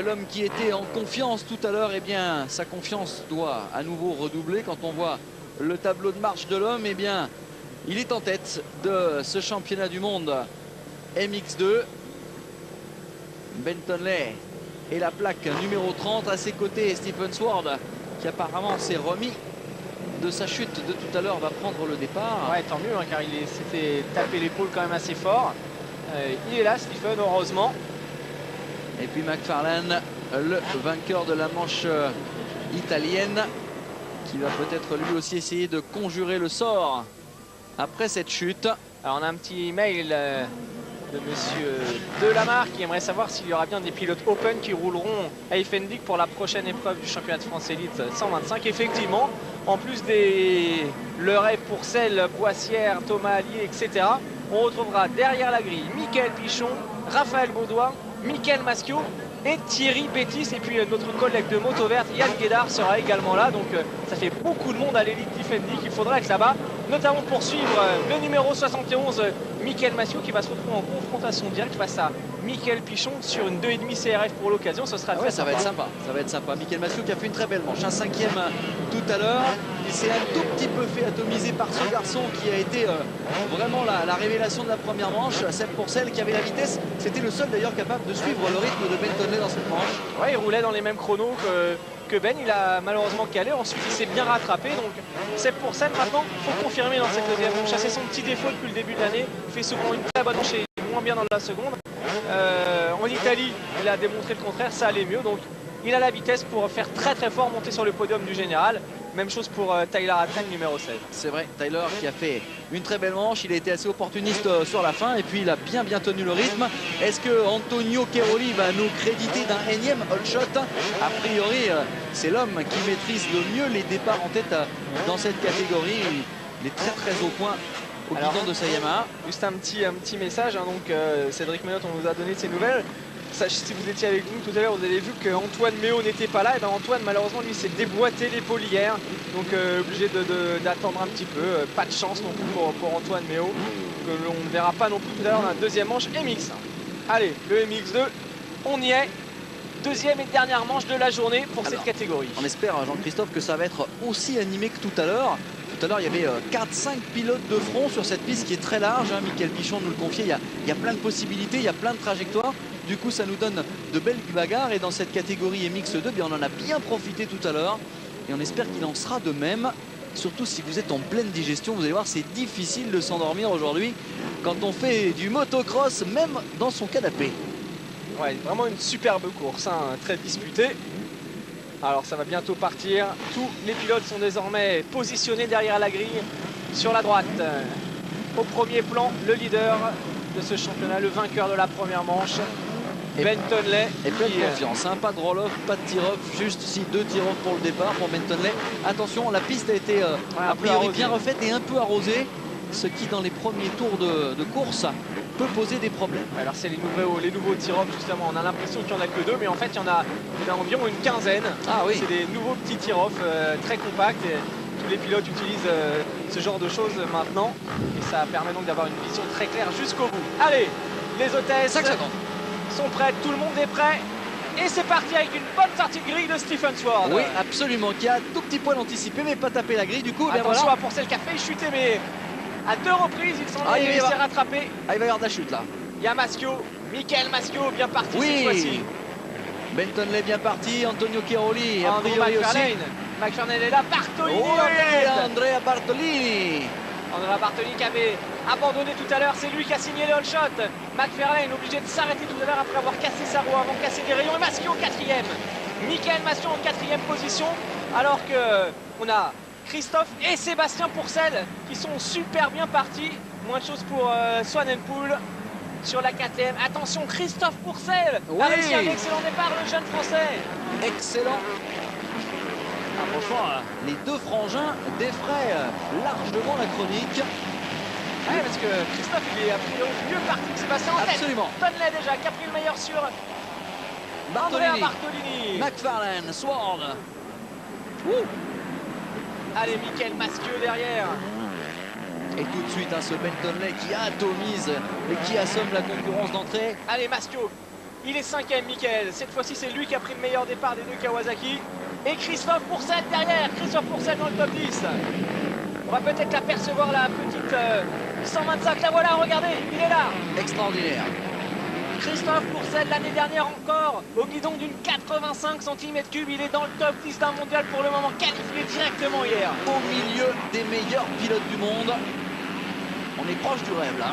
L'homme qui était en confiance tout à l'heure, eh bien, sa confiance doit à nouveau redoubler. Quand on voit le tableau de marche de l'homme, eh bien, il est en tête de ce championnat du monde MX2. Bentonley et la plaque numéro 30 à ses côtés. Stephen Sword, qui apparemment s'est remis de sa chute de tout à l'heure, va prendre le départ. Ouais, tant mieux, hein, car il s'était tapé l'épaule quand même assez fort. Il est là, Stephen, heureusement. Et puis McFarlane, le vainqueur de la manche italienne, qui va peut-être lui aussi essayer de conjurer le sort après cette chute. Alors on a un petit mail de monsieur Delamarre qui aimerait savoir s'il y aura bien des pilotes Open qui rouleront à Effendic pour la prochaine épreuve du championnat de France Élite 125. Effectivement, en plus des Leray, Pourcel, Boissière, Thomas Allier, etc., on retrouvera derrière la grille Mickaël Pichon, Raphaël Baudoin, Mickaël Maschio et Thierry Bétis. Et puis notre collègue de moto verte Yann Guédard sera également là. Donc ça fait beaucoup de monde à l'élite d'Effendic. Il faudra être là-bas, notamment pour suivre le numéro 71, Mickaël Maschio, qui va se retrouver en confrontation directe face à Mickaël Pichon sur une 2,5 CRF pour l'occasion. Ce sera très ça va être sympa. Ça va être sympa. Mickaël Maschio qui a fait une très belle manche, un 5e tout à l'heure. Il s'est un tout petit peu fait atomiser par ce garçon qui a été vraiment la révélation de la première manche. Seb Pourcel qui avait la vitesse. C'était le seul d'ailleurs capable de suivre le rythme de Bentonley dans cette manche. Ouais, il roulait dans les mêmes chronos que Ben. Il a malheureusement calé. Ensuite, il s'est bien rattrapé. Donc, Seb Pourcel, maintenant, il faut confirmer dans cette deuxième manche. C'est son petit défaut depuis le début de l'année. Il fait souvent une très bonne manche et moins bien dans la seconde. En Italie, il a démontré le contraire. Ça allait mieux. Donc, il a la vitesse pour faire très très fort, monter sur le podium du général. Même chose pour Tyler Hatton, numéro 16. C'est vrai, Tyler qui a fait une très belle manche. Il a été assez opportuniste sur la fin et puis il a bien tenu le rythme. Est-ce que Antonio Cairoli va nous créditer d'un énième all shot? A priori, c'est l'homme qui maîtrise le mieux les départs en tête dans cette catégorie. Il est très au point au guidon de sa Yamaha. Juste un petit message, hein, donc Cédric Ménot, on nous a donné ses nouvelles. Si vous étiez avec nous tout à l'heure, vous avez vu qu'Antoine Méo n'était pas là. Et ben Antoine, malheureusement, lui s'est déboîté l'épaule hier. Donc obligé d'attendre un petit peu. Pas de chance non plus pour Antoine Méo. Que l'on ne verra pas non plus tout à l'heure dans la deuxième manche MX. Allez, le MX2, on y est. Deuxième et dernière manche de la journée pour cette catégorie. On espère, Jean-Christophe, que ça va être aussi animé que tout à l'heure. Tout à l'heure, il y avait 4-5 pilotes de front sur cette piste qui est très large. Hein. Mickaël Pichon nous le confiait, il y a plein de possibilités, il y a plein de trajectoires. Du coup, ça nous donne de belles bagarres. Et dans cette catégorie MX2, bien, on en a bien profité tout à l'heure. Et on espère qu'il en sera de même. Surtout si vous êtes en pleine digestion, vous allez voir, c'est difficile de s'endormir aujourd'hui quand on fait du motocross, même dans son canapé. Ouais, vraiment une superbe course, hein, très disputée. Alors ça va bientôt partir. Tous les pilotes sont désormais positionnés derrière la grille sur la droite. Au premier plan, le leader de ce championnat, le vainqueur de la première manche, Bentonley. Et plein de confiance, hein, pas de roll-off, pas de tir-off, juste ici 2 tir-off pour le départ pour Bentonley. Attention, la piste a été a priori bien refaite et un peu arrosée, ce qui dans les premiers tours de course peut poser des problèmes. Alors c'est les nouveaux tir-off justement, on a l'impression qu'il n'y en a que 2, mais en fait il y en a environ une quinzaine. Ah oui. C'est des nouveaux petits tir-off très compacts. Et tous les pilotes utilisent ce genre de choses maintenant. Et ça permet donc d'avoir une vision très claire jusqu'au bout. Allez, les hôtesses 5 secondes. Sont prêtes, tout le monde est prêt. Et c'est parti avec une bonne sortie de grille de Stephen Sword. Oui, absolument, qui a un tout petit poil anticipé, mais pas tapé la grille. Du coup, attention à Pourcel qui a failli chuter, mais à 2 reprises, il s'est rattrapé. Ah, il va y avoir de la chute là. Il y a Maschio, Mickaël Maschio bien parti cette fois-ci. Bentonley bien parti, Antonio Cairoli, André McFarlane est là, Bartolini Andrea Bartolini. Andrea Bartolini qui avait abandonné tout à l'heure, c'est lui qui a signé le all shot. McFarlane obligé de s'arrêter tout à l'heure après avoir cassé sa roue, avant de casser des rayons. Et Maschio en 4e. Mickaël Maschio en 4e position, alors que on a Christophe et Sébastien Pourcel qui sont super bien partis. Moins de choses pour Swanenpool sur la 4e. Attention, Christophe Pourcel a réussi un excellent départ, le jeune français. Excellent. Ah, franchement, les 2 frangins défraient largement la chronique. Ouais, parce que Christophe, il est a priori mieux parti que Sébastien en tête. Absolument. Tonley déjà, qui a pris le meilleur sur Andrea Bartolini. McFarlane, Sword. Allez, Mickaël Maschio derrière. Et tout de suite, ce Bentonley qui atomise et qui assomme la concurrence d'entrée. Allez, Maschio Il est 5e, Mickaël. Cette fois-ci, c'est lui qui a pris le meilleur départ des deux Kawasaki. Et Christophe Pourcel derrière. Christophe Pourcel dans le top 10. On va peut-être l'apercevoir, la petite 125. La voilà, regardez, il est là. Extraordinaire. Christophe Pourcel, l'année dernière encore, au guidon d'une 85 cm3. Il est dans le top 10 d'un mondial pour le moment, qualifié directement hier. Au milieu des meilleurs pilotes du monde. On est proche du rêve là.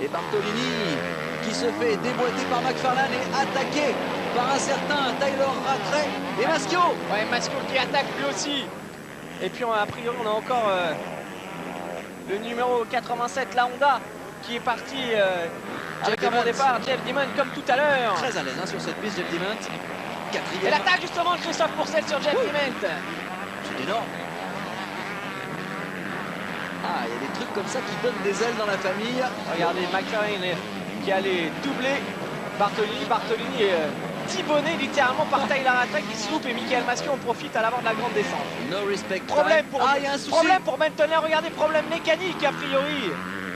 Et Bartolini qui se fait déboîter par McFarlane et attaqué par un certain Tyler Rattray et Maschio. Ouais, Maschio qui attaque lui aussi. Et puis a priori on a encore le numéro 87, la Honda, qui est parti avec un bon départ. Jeff Dimon comme tout à l'heure. Très à l'aise hein, sur cette piste, Jeff Dimon. Et l'attaque justement de Christophe Pourcel sur Jeff Dimon. C'est énorme. Ah, il y a des trucs comme ça qui donnent des ailes dans la famille. Regardez, McLaren qui allait doubler Bartolini. Bartolini est tibonné littéralement par Tyler Rattray qui se loupe et Michael Maschio en profite à l'avant de la grande descente. No respect. Problème pour, il y a un souci. Problème pour Bentonnet, regardez, problème mécanique a priori.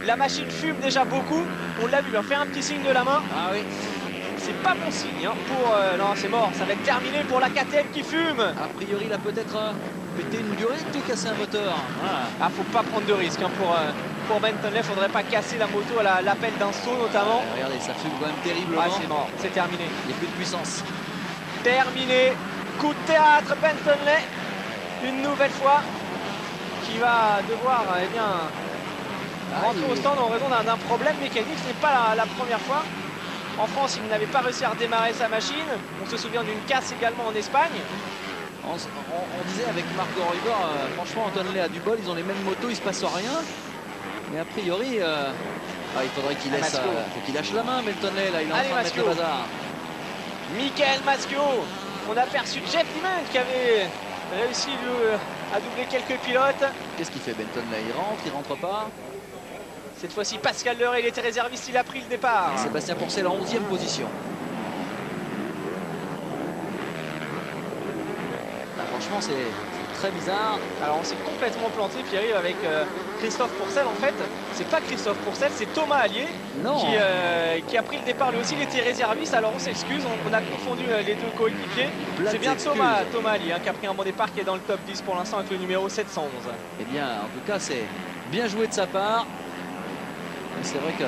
La machine fume déjà beaucoup. On l'a vu, il a fait un petit signe de la main. Ah oui. C'est pas bon signe hein, pour... non, c'est mort, ça va être terminé pour la KTM qui fume. A priori, il a peut-être pété une durite ou cassé un moteur. Voilà. Ah, faut pas prendre de risque hein, pour Bentonnet, faudrait pas casser la moto à l'appel d'un saut notamment. Regardez, ça fume quand même terriblement. Ah, c'est mort, c'est terminé. Il n'y a plus de puissance. Terminé. Coup de théâtre, Bentonnet. Une nouvelle fois. Qui va devoir, eh bien, rentrer au stand en raison d'un problème mécanique. Ce n'est pas la première fois. En France, il n'avait pas réussi à redémarrer sa machine. On se souvient d'une casse également en Espagne. On disait avec Marco Reuber, franchement, Antonelli a du bol, ils ont les mêmes motos, il se passe rien. Mais a priori, il faudrait qu'il laisse, faut qu'il lâche la main, Antonelli, là, il est en train de mettre le bazar. Michael Maschio, on a aperçu Jeff Dimon qui avait réussi à doubler quelques pilotes. Qu'est-ce qu'il fait Bentonnet? Il rentre pas. Cette fois-ci, Pascal Leray, il était réserviste, il a pris le départ. Sébastien Pourcel en 11e position. Là, franchement, c'est très bizarre. Alors, on s'est complètement planté, Pierre-Yves, avec Christophe Pourcel. En fait, c'est pas Christophe Pourcel, c'est Thomas Allier qui a pris le départ. Lui aussi, il était réserviste. Alors, on s'excuse, on a confondu les deux coéquipiers. C'est bien Thomas Allier qui a pris un bon départ, qui est dans le top 10 pour l'instant avec le numéro 711. Eh bien, en tout cas, c'est bien joué de sa part. C'est vrai que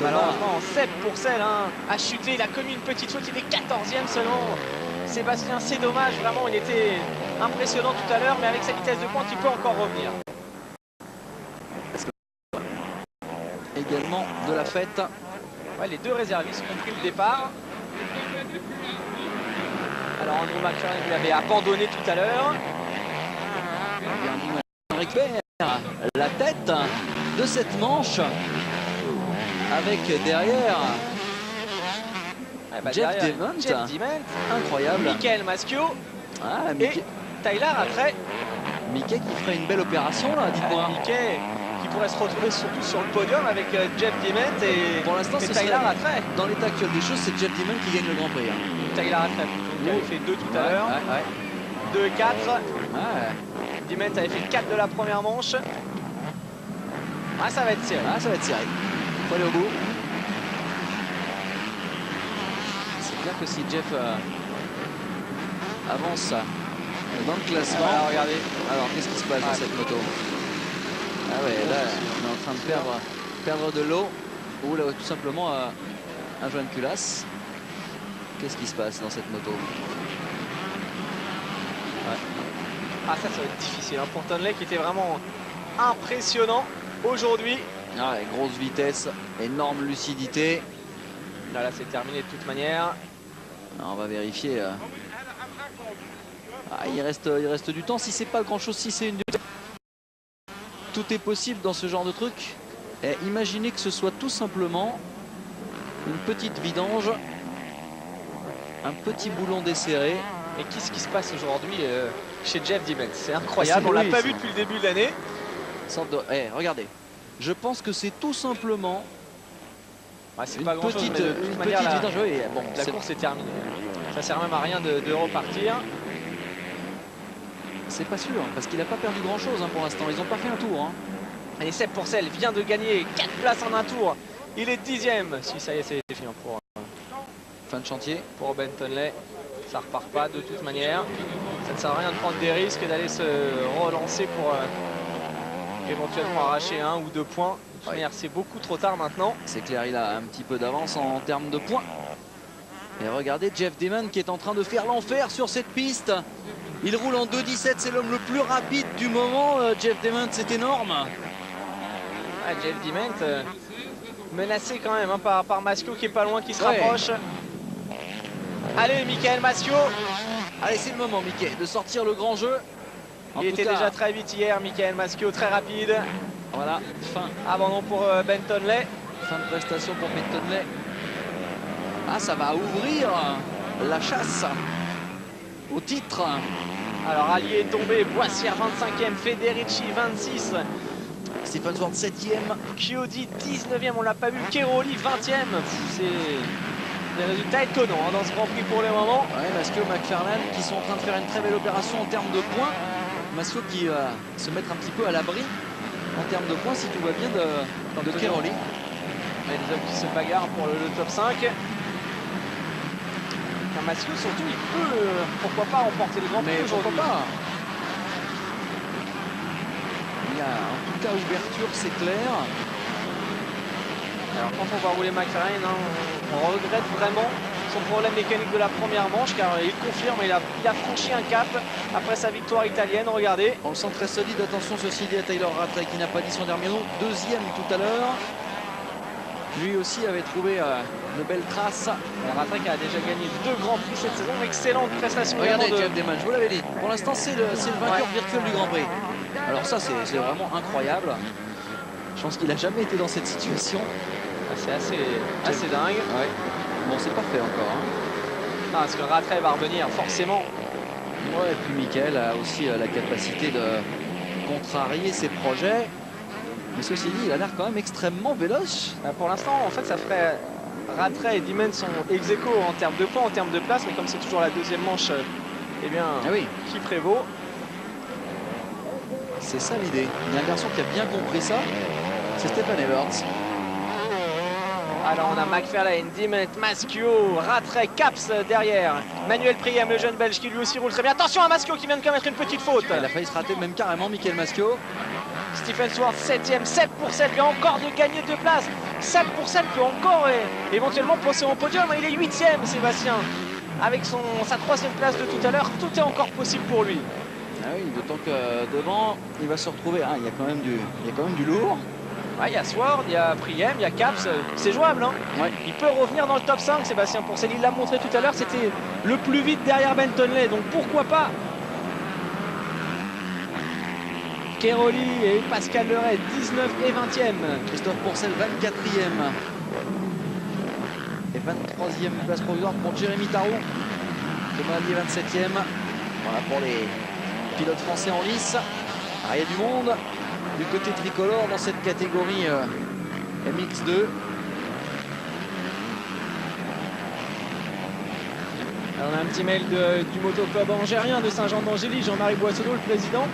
malheureusement Seb Pourcel a chuté, il a commis une petite faute, il est 14e seulement. Sébastien, c'est dommage, vraiment il était impressionnant tout à l'heure, mais avec sa vitesse de pointe il peut encore revenir. Également de la fête. Ouais, les deux réservistes ont pris le départ. Alors Andrew McLaren il avait abandonné tout à l'heure. On récupère la tête de cette manche avec derrière Jeff Dimon, incroyable. Michael Maschio et Tyler Rattray. Mickey qui ferait une belle opération là, dites-moi. Mickey qui pourrait se retrouver surtout sur le podium avec Jeff Dimon et pour l'instant Tyler Rattray. Dans l'état actuel des choses, c'est Jeff Dimon qui gagne le Grand Prix. Tyler Rattray qui avait fait 2 tout à l'heure. 2 et 4. Dimon avait fait le 4 de la première manche. Ah, ça va être serré. Ça va être serré. Faut aller au bout. C'est clair que si Jeff avance dans le classement. Voilà, regardez. Alors, qu'est-ce qui se passe dans cette moto? Ah ouais, là, on est en train de perdre de l'eau. Ou là, tout simplement un joint de culasse. Qu'est-ce qui se passe dans cette moto? Ah, ça va être difficile pour Tonley qui était vraiment impressionnant aujourd'hui. Grosse vitesse, énorme lucidité. Là, c'est terminé de toute manière. Alors, on va vérifier. Il reste du temps. Si c'est pas grand chose, si c'est une... Tout est possible dans ce genre de truc. Et imaginez que ce soit tout simplement une petite vidange, un petit boulon desserré. Et qu'est-ce qui se passe aujourd'hui chez Jeff Dimon? C'est incroyable, on l'a pas vu depuis le début de l'année. Regardez, je pense que c'est tout simplement c'est une pas grand petite, chose, une petite vidange. La course est terminée. Ça sert même à rien de repartir. C'est pas sûr, parce qu'il n'a pas perdu grand chose pour l'instant. Ils n'ont pas fait un tour. Et Seb Pourcel vient de gagner 4 places en un tour. Il est 10e. Si ça y est, c'est fini pour Fin de chantier. Pour Bentonley. Ça repart pas de toute manière. Ça ne sert à rien de prendre des risques et d'aller se relancer pour éventuellement arracher 1 ou 2 points. De toute manière, c'est beaucoup trop tard maintenant. C'est clair, il a un petit peu d'avance en termes de points. Et regardez Jeff Damon qui est en train de faire l'enfer sur cette piste. Il roule en 2,17, c'est l'homme le plus rapide du moment. Jeff Damon, c'est énorme. Ah, Jeff Damon menacé quand même hein, par Maschio qui est pas loin, qui se rapproche. Allez, Michael Maschio. Allez, c'est le moment, Michael, de sortir le grand jeu. Il était déjà très vite hier, Michael Maschio, très rapide. Voilà, fin. Abandon pour Bentonley. Fin de prestation pour Bentonley. Ah, ça va ouvrir la chasse au titre. Alors, Allier est tombé, Boissière 25e, Federici 26. Stephen Sword 7e. Chiodi 19e, on l'a pas vu. Keroli 20e. C'est des résultats étonnants hein, dans ce Grand Prix pour le moment. Ouais, Maschio, McFarlane qui sont en train de faire une très belle opération en termes de points. Maschio qui va se mettre un petit peu à l'abri en termes de points si tout va bien de Keroli. Il y a des hommes qui se bagarrent pour le top 5. Maschio surtout il peut pourquoi pas remporter le Grand Prix aujourd'hui. Il y a en tout cas ouverture, c'est clair. Alors quand on va rouler McLaren, hein, on regrette vraiment son problème mécanique de la première manche car il confirme, il a franchi un cap après sa victoire italienne, regardez. On le sent très solide, attention ceci dit à Tyler Rattray qui n'a pas dit son dernier nom, deuxième tout à l'heure. Lui aussi avait trouvé de belles traces. Rattray a déjà gagné 2 grands prix cette saison, excellente prestation. Regardez Jeff Damon, je vous l'avais dit, pour l'instant c'est le vainqueur virtuel du Grand Prix. Alors ça c'est vraiment incroyable. Je pense qu'il n'a jamais été dans cette situation. C'est assez dingue. Ouais. Bon, c'est pas fait encore. Hein. Non, parce que Rattray va revenir, forcément. Ouais, et puis Michael a aussi la capacité de contrarier ses projets. Mais ceci dit, il a l'air quand même extrêmement véloce. Pour l'instant, en fait, ça ferait... Rattray et Damon sont ex-aequo en termes de points, en termes de place. Mais comme c'est toujours la deuxième manche, eh bien, qui prévaut? C'est ça l'idée. Il y a un garçon qui a bien compris ça. C'est Stephen Everts. Alors on a McFarlane, Damon, Maschio, Rattray, Caps derrière. Manuel Priem, le jeune belge qui lui aussi roule très bien. Attention à Maschio qui vient de commettre une petite faute. Il a failli se rater même carrément, Michael Maschio. Stephen Sword 7e, 7 pour 7 vient encore de gagner 2 places. 7 pour 7 peut encore éventuellement passer au podium. Il est 8e Sébastien. Avec sa 3e place de tout à l'heure, tout est encore possible pour lui. Ah oui, d'autant que devant, il va se retrouver. Ah, il y a quand même du lourd. Il y a Sword, il y a Priem, il y a Caps, c'est jouable. Hein. Ouais. Il peut revenir dans le top 5, Sébastien Pourcel. Il l'a montré tout à l'heure, c'était le plus vite derrière Bentonley, donc pourquoi pas. Keroli et Pascal Leray, 19 et 20e. Christophe Pourcel, 24e. Et 23e place provisoire pour Jérémy Tarou. Thomas Allier, 27e. Voilà pour les pilotes français en lice. Ah, il y a du monde du côté tricolore dans cette catégorie MX2. Alors on a un petit mail du motoclub angérien de Saint-Jean-d'Angély, Jean-Marie Boissonneau, le président,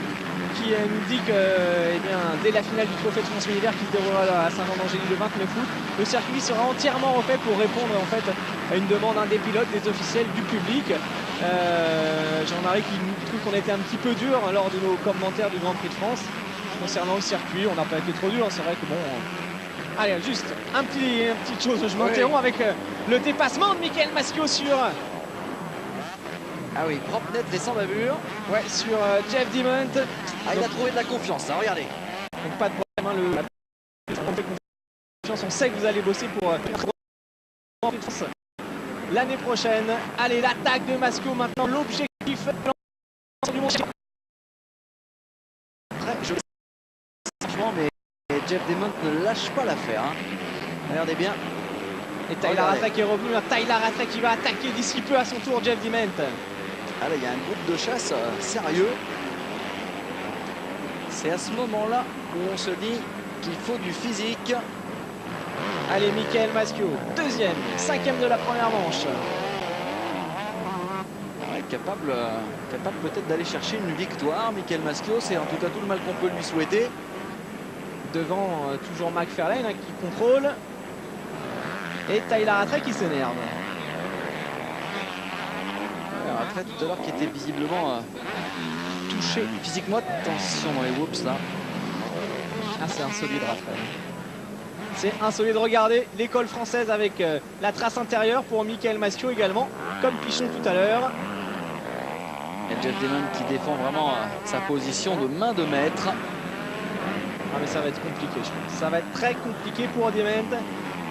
qui nous dit que dès la finale du trophée de France Univers qui se déroulera à Saint-Jean-d'Angély le 29 août, le circuit sera entièrement refait pour répondre en fait à une demande des pilotes, des officiels, du public. Jean-Marie qui nous trouve qu'on était un petit peu dur lors de nos commentaires du Grand Prix de France concernant le circuit. On n'a pas été trop dur, c'est vrai que bon. Allez, juste une petite chose, je m'interromps avec le dépassement de Michael Maschio sur. Ah oui, propre, net et sans bavure. Ouais, sur Jeff Damon. Ah, il a trouvé de la confiance, hein, regardez. Donc pas de problème, on sait que vous allez bosser pour l'année prochaine. Allez, l'attaque de Maschio maintenant, l'objectif du monde. Mais Jeff Damon ne lâche pas l'affaire. Hein. Regardez bien. Et Tyler Rattray qui est revenu. Tyler Rattray qui va attaquer d'ici peu à son tour Jeff Damon. Ah là, il y a un groupe de chasse sérieux. C'est à ce moment-là où on se dit qu'il faut du physique. Allez, Michael Maschio, 2e, 5e de la première manche. Ouais, capable peut-être d'aller chercher une victoire. Michael Maschio, c'est en tout cas tout le mal qu'on peut lui souhaiter. Devant toujours McFarlane qui contrôle. Et Tyler Rattray qui s'énerve. Rattray tout à l'heure qui était visiblement touché physiquement. Attention dans les whoops là. Ah, c'est insolide Rattray. C'est insolide. Regardez l'école française avec la trace intérieure pour Michael Maschio également, comme Pichon tout à l'heure. Et Jeff Damon qui défend vraiment sa position de main de maître. Ah mais ça va être compliqué, je pense. Ça va être très compliqué pour Dement,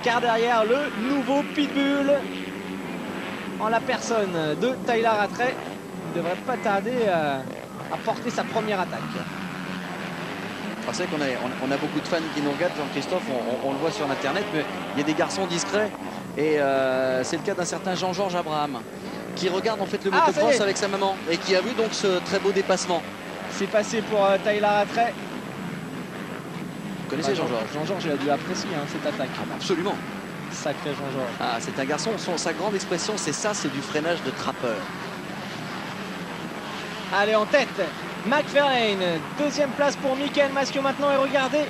car derrière le nouveau Pitbull, en la personne de Tyler Rattray, il ne devrait pas tarder à porter sa première attaque. C'est vrai qu'on a beaucoup de fans qui nous regardent, Jean-Christophe, on le voit sur internet, mais il y a des garçons discrets. Et c'est le cas d'un certain Jean-Georges Abraham, qui regarde en fait le motocross avec sa maman et qui a vu donc ce très beau dépassement. C'est passé pour Tyler Rattray. Vous connaissez Jean-Georges? Jean-Georges, il a dû apprécier cette attaque. Absolument. Sacré Jean-Georges. Ah, c'est un garçon, sa grande expression, c'est ça, c'est du freinage de trappeur. Allez, en tête, McFarlane. Deuxième place pour Michael Maschio maintenant. Et regardez,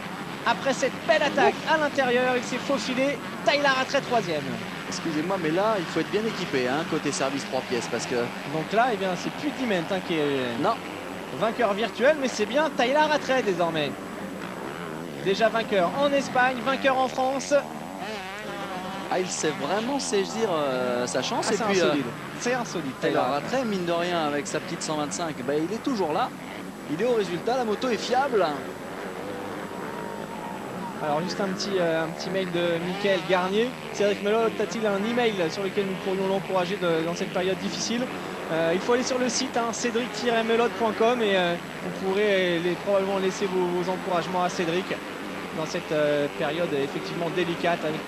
après cette belle attaque à l'intérieur, il s'est faufilé. Tyler Rattray troisième. Excusez-moi, mais là, il faut être bien équipé, hein, côté service 3 pièces, parce que... Donc là, eh bien, c'est plus Dement qui est non. Vainqueur virtuel, mais c'est bien Tyler Rattray désormais. Déjà vainqueur en Espagne, vainqueur en France. Ah, il sait vraiment saisir sa chance. Ah, et puis c'est insolite. Tyler Rattray, mine de rien, avec sa petite 125, bah, il est toujours là. Il est au résultat, la moto est fiable. Alors juste un petit mail de Michael Garnier. Cédric Melotte a-t-il un email sur lequel nous pourrions l'encourager dans cette période difficile? Il faut aller sur le site cédric-melotte.com et vous pourrez probablement laisser vos encouragements à Cédric dans cette période effectivement délicate avec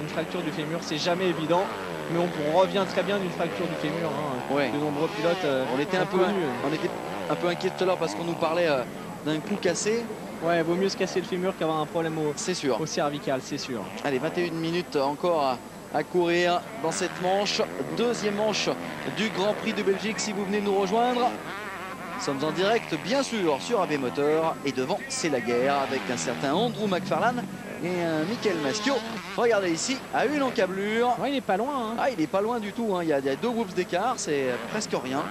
une fracture du fémur. C'est jamais évident, mais on revient très bien d'une fracture du fémur. Ouais. De nombreux pilotes on était un peu inquiets tout à l'heure parce qu'on nous parlait d'un cou cassé. Ouais, vaut mieux se casser le fémur qu'avoir un problème au cervical, c'est sûr. Allez, 21 minutes encore à courir dans cette manche. Deuxième manche du Grand Prix de Belgique si vous venez nous rejoindre. Nous sommes en direct, bien sûr, sur AB Motor. Et devant, c'est la guerre avec un certain Andrew McFarlane et un Michael Maschio. Regardez ici, à une encablure. Ouais, il est pas loin. Hein. Ah, il est pas loin du tout. Hein. Il y a 2 whoops d'écart, c'est presque rien.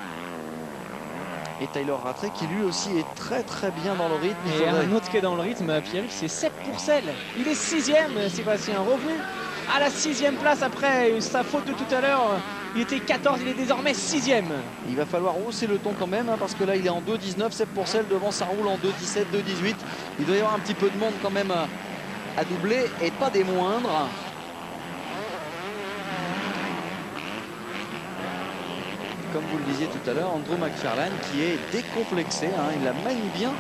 Et Tyler Rattray qui lui aussi est très très bien dans le rythme. Et un autre qui est dans le rythme, Pierre, c'est Sepp Pourcel. Il est 6e, Sébastien, revenu à la 6e place après sa faute de tout à l'heure. Il était 14, il est désormais 6e. Il va falloir hausser le ton quand même, hein, parce que là il est en 2,19. Sepp Pourcel devant, ça roule en 2,17, 2,18. Il doit y avoir un petit peu de monde quand même à doubler et pas des moindres. Comme vous le disiez tout à l'heure, Andrew McFarlane qui est décomplexé, hein, il la manie bien,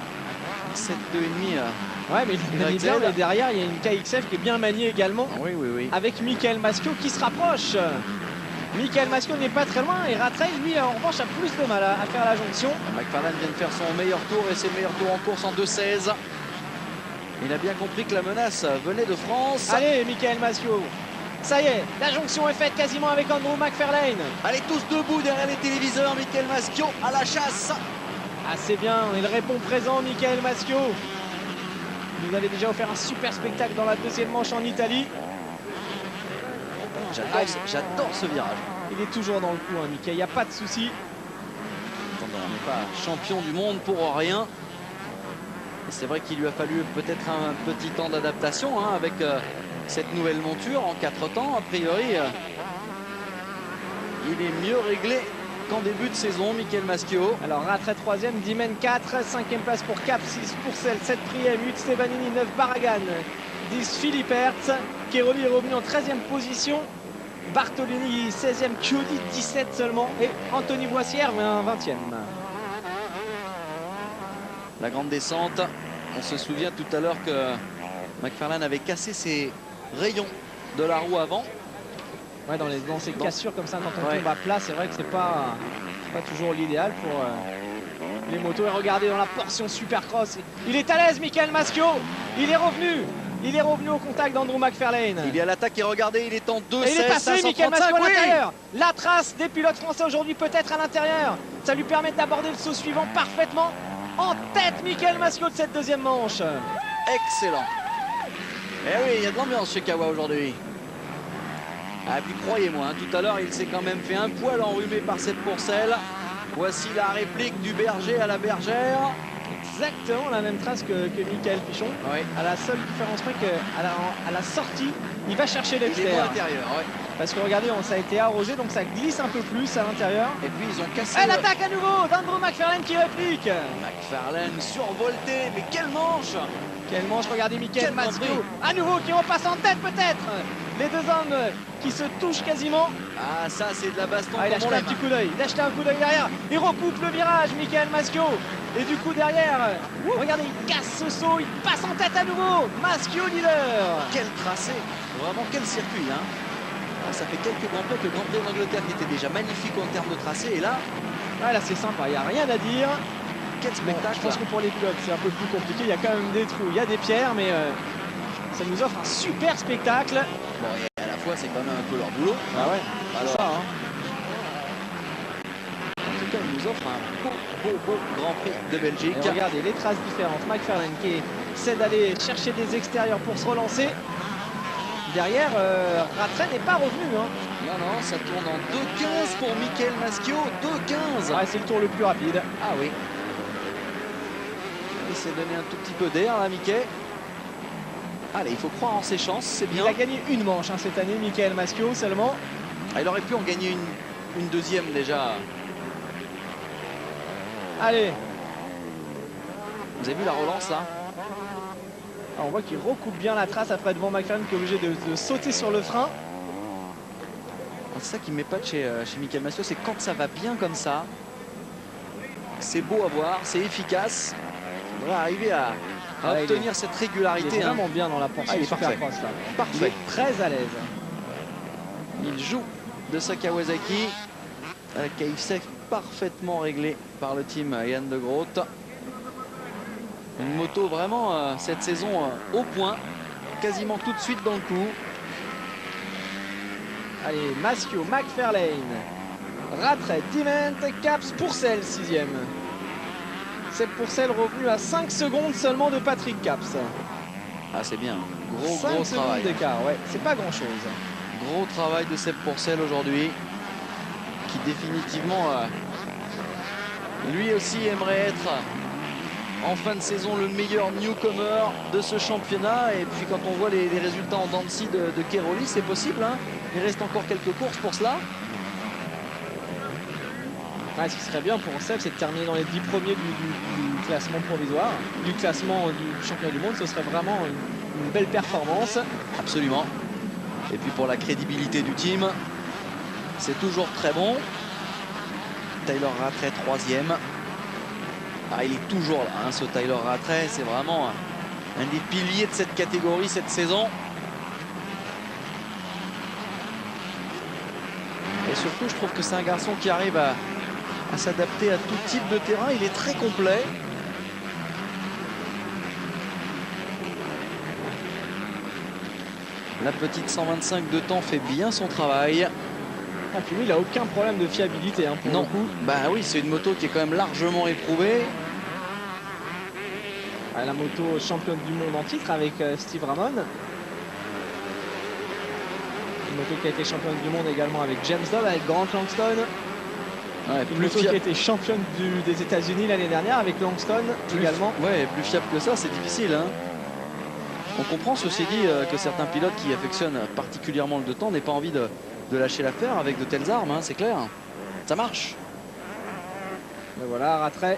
cette 2,5. Ouais, mais il manie bien, mais derrière il y a une KXF qui est bien maniée également. Oui, oui, oui. Avec Michael Maschio qui se rapproche. Michael Maschio n'est pas très loin et Rattray, lui, en revanche, a plus de mal à faire la jonction. McFarlane vient de faire son meilleur tour et ses meilleurs tours en course en 2,16. Il a bien compris que la menace venait de France. Allez, Michael Maschio. Ça y est, la jonction est faite quasiment avec Andrew McFarlane. Allez, tous debout derrière les téléviseurs, Michael Maschio à la chasse. Ah, c'est bien, il répond présent, Michael Maschio. Il nous avait déjà offert un super spectacle dans la deuxième manche en Italie. J'adore ce virage. Il est toujours dans le coup, hein, Michael, il n'y a pas de souci. On n'est pas champion du monde pour rien. Et c'est vrai qu'il lui a fallu peut-être un petit temps d'adaptation, hein, avec cette nouvelle monture en 4 temps. A priori, il est mieux réglé qu'en début de saison, Michael Maschio. Alors Rattray 3e, Dement 4, 5e place pour Cap, 6 Pourcel, 7 Priem, 8 Stefanini, 9 Barragan, 10 Philippe Hertz. Keroli est revenu en 13e position. Bartolini 16e, Chiodi 17 seulement. Et Anthony Boissière 20e. La grande descente. On se souvient tout à l'heure que McFarlane avait cassé ses rayons de la roue avant. Ouais, dans ces cassures comme ça, quand on tombe à plat, c'est vrai que c'est pas toujours l'idéal pour les motos. Et regardez dans la portion Supercross, il est à l'aise, Michael Maschio. Il est revenu au contact d'Andrew McFarlane. Il est à l'attaque et regardez, il est en 2,16. Et il est passé, Michael Maschio à l'intérieur. La trace des pilotes français aujourd'hui peut-être à l'intérieur. Ça lui permet d'aborder le saut suivant parfaitement. En tête, Michael Maschio de cette deuxième manche. Excellent. Eh oui, il y a de l'ambiance chez Kawa aujourd'hui. Ah, puis croyez-moi, hein, tout à l'heure, il s'est quand même fait un poil enrhumé par cette Pourcel. Voici la réplique du berger à la bergère. Exactement la même trace que Michael Pichon. Oui. À la seule différence près qu'à la sortie, il va chercher Il est l'extérieur. à l'intérieur, ouais. Parce que regardez, ça a été arrosé, donc ça glisse un peu plus à l'intérieur. Et puis ils ont cassé. Elle attaque à nouveau d'Andrew McFarlane qui réplique. McFarlane survolté, mais quelle manche! Quelle manche, regardez Michael Quel Maschio à nouveau qui repasse en tête peut-être. Les deux hommes qui se touchent quasiment. Ah, ça c'est de la baston. Ah, il a comme on jeté un l'aime. petit coup d'œil. Il a jeté un coup d'œil derrière. Il recoupe le virage, Michael Maschio. Et du coup derrière, regardez, il casse ce saut, il passe en tête à nouveau. Maschio leader. Quel tracé, vraiment quel circuit, hein. Ah, ça fait quelques grands prix que le Grand Prix d'Angleterre qui était déjà magnifique en termes de tracé, et là, Ah, là c'est sympa, il n'y a rien à dire. quel spectacle. Je pense que pour les pilotes c'est un peu plus compliqué. Il y a quand même des trous, il y a des pierres, mais ça nous offre un super spectacle. Bon, et à la fois c'est quand même un peu leur boulot. Ah ouais, Alors, c'est ça. Hein. en tout cas, ils nous offrent un beau Grand Prix de Belgique. Et regardez les traces différentes. McFarlane qui essaie d'aller chercher des extérieurs pour se relancer. Derrière, Rattray n'est pas revenu. Hein. Non, ça tourne en 2,15 pour Michael Maschio, 2,15. Ouais, c'est le tour le plus rapide. Ah oui. Il s'est donné un tout petit peu d'air là, Mickey. Allez, il faut croire en ses chances, c'est bien. Il a gagné une manche cette année, Michael Maschio seulement. Ah, il aurait pu en gagner une deuxième déjà. Allez. Vous avez vu la relance là? Alors, on voit qu'il recoupe bien la trace après devant McLaren qui est obligé de sauter sur le frein. C'est ça qui m'épate chez Michael Maschio, c'est quand ça va bien comme ça. C'est beau à voir, c'est efficace. On va arriver à obtenir cette régularité. Il est vraiment bien dans la Porsche il est parfait. Supercross là. Parfait. Il est très à l'aise. Il joue de sa Kawasaki. Qui s'est parfaitement réglé par le team Yann de Groot. Une moto vraiment cette saison au point, quasiment tout de suite dans le coup. Allez, Maschio, McFarlane, Rattray, Diment, Caps, Pourcel 6e. C'est Pourcel revenu à 5 secondes seulement de Patrick Caps. Ah, c'est bien, gros 5 secondes travail. d'écart, ouais, c'est pas grand chose. Gros travail de Seb Pourcel aujourd'hui, qui définitivement lui aussi aimerait être en fin de saison le meilleur newcomer de ce championnat. Et puis quand on voit les résultats en dents de scie de Keroli, c'est possible, hein. Il reste encore quelques courses pour cela. Ouais, ce qui serait bien pour Seb, c'est de terminer dans les 10 premiers du classement provisoire, du classement du championnat du monde. Ce serait vraiment une belle performance. Absolument. Et puis pour la crédibilité du team, c'est toujours très bon. Tyler Rattray 3e. Ah, il est toujours là, hein, ce Tyler Rattray. C'est vraiment un des piliers de cette catégorie cette saison. Et surtout, je trouve que c'est un garçon qui arrive à s'adapter à tout type de terrain. Il est très complet. La petite 125 de temps fait bien son travail. Ah, puis lui, il a aucun problème de fiabilité hein, pour Non, le coup. bah oui, c'est une moto qui est quand même largement éprouvée. Ah, la moto championne du monde en titre avec Steve Ramon. Une moto qui a été championne du monde également avec James Dodd, avec Grant Langston. Ouais, Une moto qui a été championne des États-Unis l'année dernière avec Langston également. Ouais, plus fiable que ça, c'est difficile, hein. On comprend ceci dit que certains pilotes qui affectionnent particulièrement le 2 temps n'aient pas envie de lâcher l'affaire avec de telles armes, hein, c'est clair. Ça marche. Mais voilà, Rattray.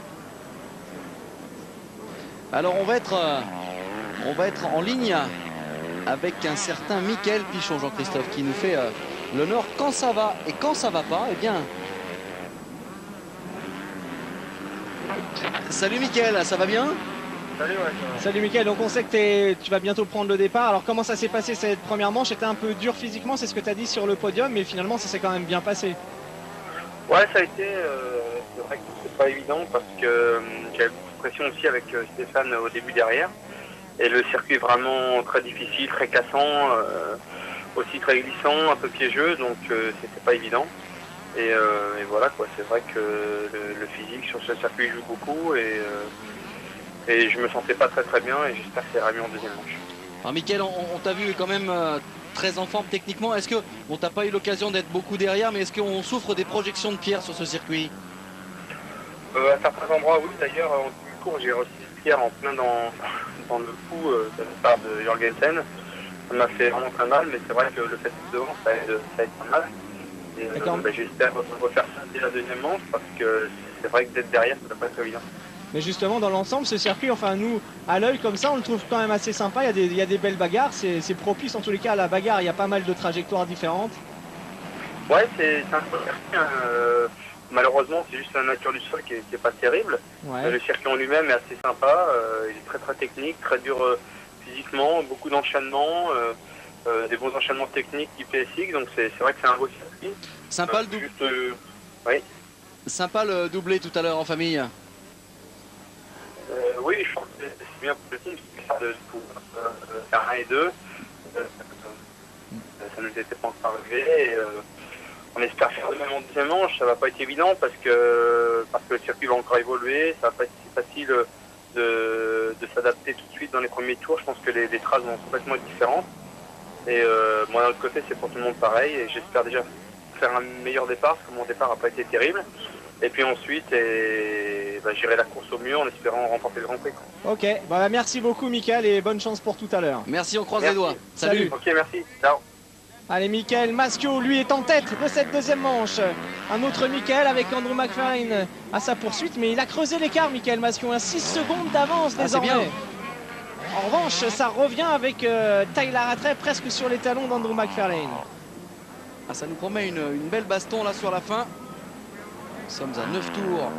Alors on va être en ligne avec un certain Michael Pichon, Jean-Christophe, qui nous fait l'honneur quand ça va et quand ça va pas. Eh bien, salut Michael, ça va bien? Salut, ouais. Salut Mickaël, donc on sait que tu vas bientôt prendre le départ. Alors comment ça s'est passé cette première manche? C'était un peu dur physiquement, c'est ce que tu as dit sur le podium, mais finalement ça s'est quand même bien passé. Ouais, ça a été, c'est vrai que c'est pas évident parce que j'avais beaucoup de pression aussi avec Stéphane au début derrière. Et le circuit est vraiment très difficile, très cassant, aussi très glissant, un peu piégeux, donc c'était pas évident. Et voilà quoi, c'est vrai que le physique sur ce circuit joue beaucoup et je me sentais pas très bien et j'espère que ça ira mieux en deuxième manche. Alors Michael, on t'a vu quand même très en forme techniquement. Est-ce que, bon, t'as pas eu l'occasion d'être beaucoup derrière, mais est-ce qu'on souffre des projections de pierre sur ce circuit? À certains endroits, oui. D'ailleurs, en demi-cours, j'ai reçu une pierre en plein dans le cou de la part de Jorgensen. Ça m'a fait vraiment très mal, mais c'est vrai que le fait d'être devant, ça aide pas mal. Et j'espère refaire ça dès la deuxième manche, parce que c'est vrai que d'être derrière, ça va pas être évident. Mais justement, dans l'ensemble, ce circuit, enfin nous, à l'œil comme ça, on le trouve quand même assez sympa. Il y a des belles bagarres, c'est propice en tous les cas à la bagarre. Il y a pas mal de trajectoires différentes. Ouais, c'est un peu circuit. Malheureusement, c'est juste la nature du sol qui est pas terrible. Ouais. Le circuit en lui-même est assez sympa. Il est très très technique, très dur physiquement, beaucoup d'enchaînements, des bons enchaînements techniques type PSX. Donc c'est vrai que c'est un beau circuit. Sympa le doublé. Oui. Sympa le doublé tout à l'heure en famille. Oui, je pense que c'est bien pour le team, parce que pour faire 1 et 2, ça ne nous était pas encore arrivé. Et, on espère faire de même en deuxième manche. Ça va pas être évident parce que le circuit va encore évoluer. Ça va pas être si facile de s'adapter tout de suite dans les premiers tours. Je pense que les traces vont complètement être différentes. Et moi, d'un autre côté, c'est pour tout le monde pareil. Et j'espère déjà faire un meilleur départ, parce que mon départ n'a pas été terrible. Et puis ensuite, j'irai la course au mieux en espérant remporter le Grand Prix. Ok, bah, merci beaucoup Mickaël et bonne chance pour tout à l'heure. Merci, on croise les doigts. Salut. Ok, merci. Ciao. Allez, Mickaël Maschio, lui, est en tête de cette deuxième manche. Un autre Mickaël avec Andrew McFarlane à sa poursuite, mais il a creusé l'écart, Mickaël Maschio. 6 secondes d'avance désormais. Bien. En revanche, ça revient avec Tyler Rattray presque sur les talons d'Andrew McFarlane. Ah, ça nous promet une belle baston là sur la fin. Nous sommes à 9 tours.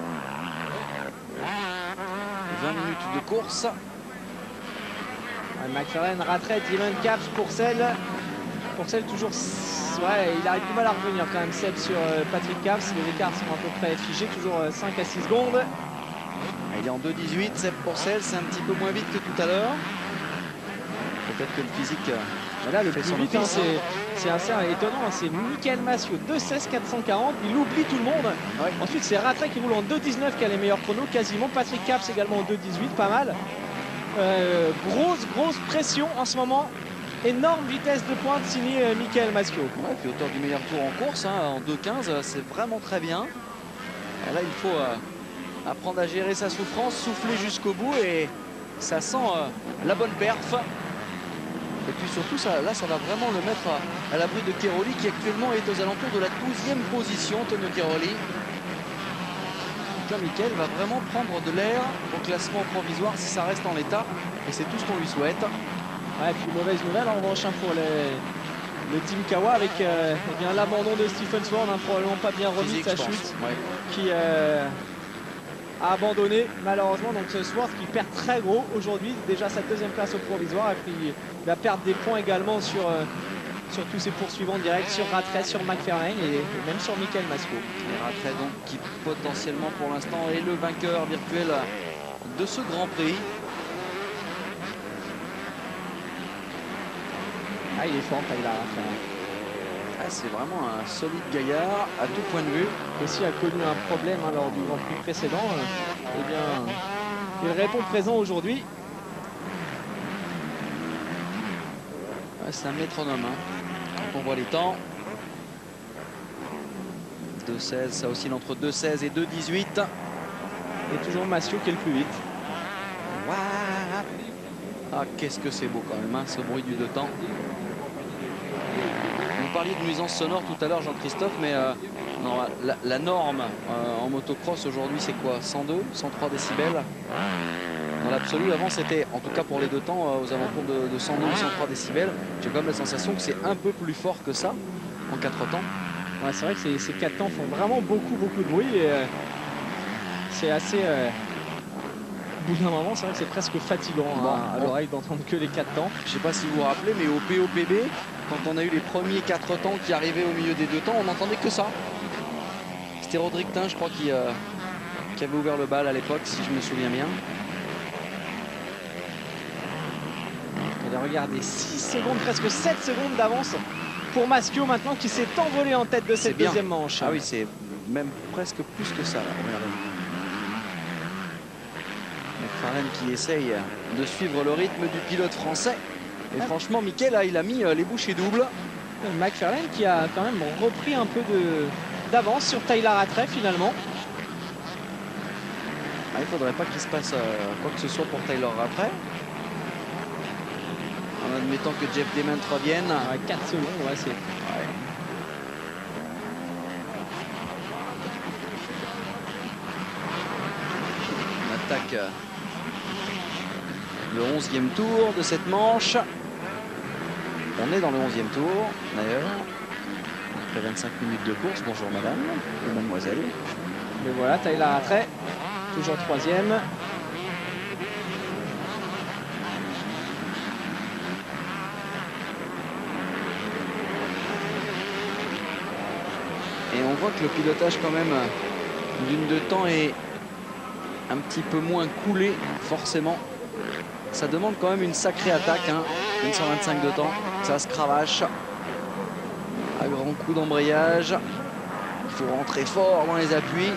20 minutes de course. McFarlane, Rattray, Dylan Caps, Pourcel toujours, ouais, il arrive du mal à revenir quand même, Seb, sur Patrick Caps. Les écarts sont à peu près figés, toujours 5 à 6 secondes. Il est en 2,18, Seb Pourcel, c'est un petit peu moins vite que tout à l'heure. Peut-être que le physique là, le fait plus son vite, office. c'est assez étonnant, c'est Mickaël Maschio, 2,16 440, il oublie tout le monde. Ouais. Ensuite, c'est Rattray qui roule en 2,19 qui a les meilleurs chronos, quasiment. Patrick Caps également en 2,18, pas mal. Grosse pression en ce moment. Énorme vitesse de pointe signée Mickaël Maschio. Ouais, puis auteur du meilleur tour en course, en 2,15, c'est vraiment très bien. Et là, il faut apprendre à gérer sa souffrance, souffler jusqu'au bout, et ça sent la bonne perf. Et puis surtout, ça va vraiment le mettre à l'abri de Keroli, qui actuellement est aux alentours de la 12e position, Antonio Keroli. Donc là, Mickaël va vraiment prendre de l'air au classement provisoire si ça reste en l'état, et c'est tout ce qu'on lui souhaite. Ouais, et puis mauvaise nouvelle en revanche pour le Team Kawa avec l'abandon de Stephen Sword, probablement pas bien remis de sa chute, ouais. Qui a abandonné malheureusement. Donc ce Sword qui perd très gros aujourd'hui, déjà sa deuxième place au provisoire, et puis il va perdre des points également sur tous ses poursuivants directs, sur Rattray, sur McFarlane et même sur Mickaël Maschio. Et Rattray donc qui potentiellement pour l'instant est le vainqueur virtuel de ce Grand Prix. Ah, il est fort, Tyler Rattray. Ah, c'est vraiment un solide gaillard à tout point de vue. Aussi a connu un problème lors du Grand Prix précédent. Eh bien, il répond présent aujourd'hui. Ouais, c'est un métronome quand on voit les temps. 2,16, ça oscille entre 2,16 et 2,18. Et toujours Maschio qui est le plus vite. Ah, qu'est-ce que c'est beau quand même, ce bruit du deux temps. Vous parliez de nuisance sonore tout à l'heure, Jean-Christophe, mais non, la norme en motocross aujourd'hui, c'est quoi? 102, 103 décibels. Dans l'absolu, avant, c'était, en tout cas pour les deux temps, aux alentours de 102, 103 décibels. J'ai quand même la sensation que c'est un peu plus fort que ça en 4 temps. Ouais, c'est vrai que ces 4 temps font vraiment beaucoup de bruit. Et c'est assez... Au bout d'un moment, c'est vrai que c'est presque fatigant à l'oreille d'entendre que les 4 temps. Je ne sais pas si vous vous rappelez, mais au POPB, quand on a eu les premiers 4 temps qui arrivaient au milieu des deux temps, on n'entendait que ça. C'était Rodrigue Tin, je crois, qui avait ouvert le bal à l'époque, si je me souviens bien. Et regardez, 6 secondes, presque 7 secondes d'avance pour Maschio maintenant, qui s'est envolé en tête de cette deuxième manche. Ah oui, c'est même presque plus que ça, là. Regardez. McFarlane qui essaye de suivre le rythme du pilote français. Et franchement, Mikel, là, il a mis les bouchées doubles. McFarlane qui a quand même repris un peu d'avance sur Tyler Rattray finalement. Ah, il ne faudrait pas qu'il se passe quoi que ce soit pour Tyler Rattray. En admettant que Jeff Dement revienne. 4 secondes, ouais, c'est... Ouais. On attaque le 11e tour de cette manche. On est dans le 11e tour, d'ailleurs. Après 25 minutes de course. Bonjour madame ou mademoiselle. Mais voilà, Tyler Rattray, toujours 3e. Et on voit que le pilotage quand même d'une de temps est un petit peu moins coulé forcément. Ça demande quand même une sacrée attaque, hein. Une 125 de temps, ça se cravache à grands coups d'embrayage. Il faut rentrer fort dans les appuis.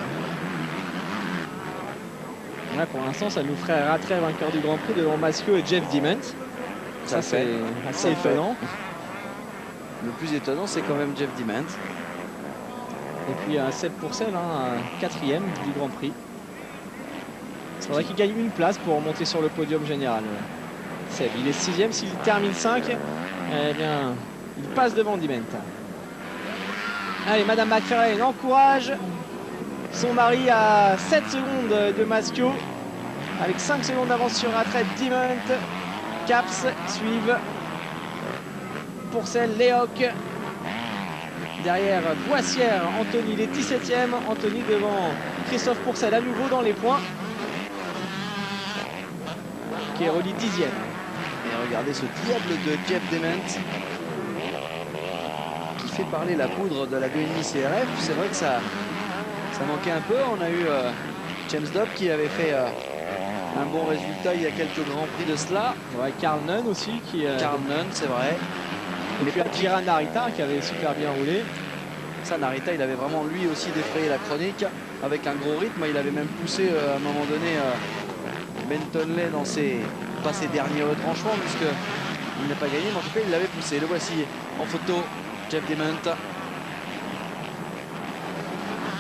Là, pour l'instant, ça nous ferait Rattray vainqueur du Grand Prix devant Massiot et Jeff Dement. Ça c'est assez étonnant. Le plus étonnant, c'est quand même Jeff Dement. Et puis Seb Pourcel, hein, 4e du Grand Prix. C'est vrai qu'il gagne une place pour monter sur le podium général. Seb, il est 6e, s'il termine 5, eh bien, il passe devant Dement. Allez, Madame McFarlane encourage son mari à 7 secondes de Massiot, avec 5 secondes d'avance sur Rattray. Dement, Caps suivent. Pourcel, Léoc. Derrière Boissière, Anthony, il est 17e. Anthony devant Christophe Pourcel à nouveau dans les points. Keroli 10e. Et regardez ce diable de Jeff Dement qui fait parler la poudre de la 2,5 CRF. C'est vrai que ça manquait un peu. On a eu James Dobb qui avait fait un bon résultat il y a quelques grands prix de cela. Ouais, Carl Nunn aussi. Carl Nunn, c'est vrai. Et puis Akira Narita qui avait super bien roulé. Ça, Narita, il avait vraiment lui aussi défrayé la chronique avec un gros rythme. Il avait même poussé à un moment donné Bentonley dans pas ses derniers retranchements puisqu'il n'a pas gagné, mais en tout cas il l'avait poussé. Le voici en photo, Jeff Dement,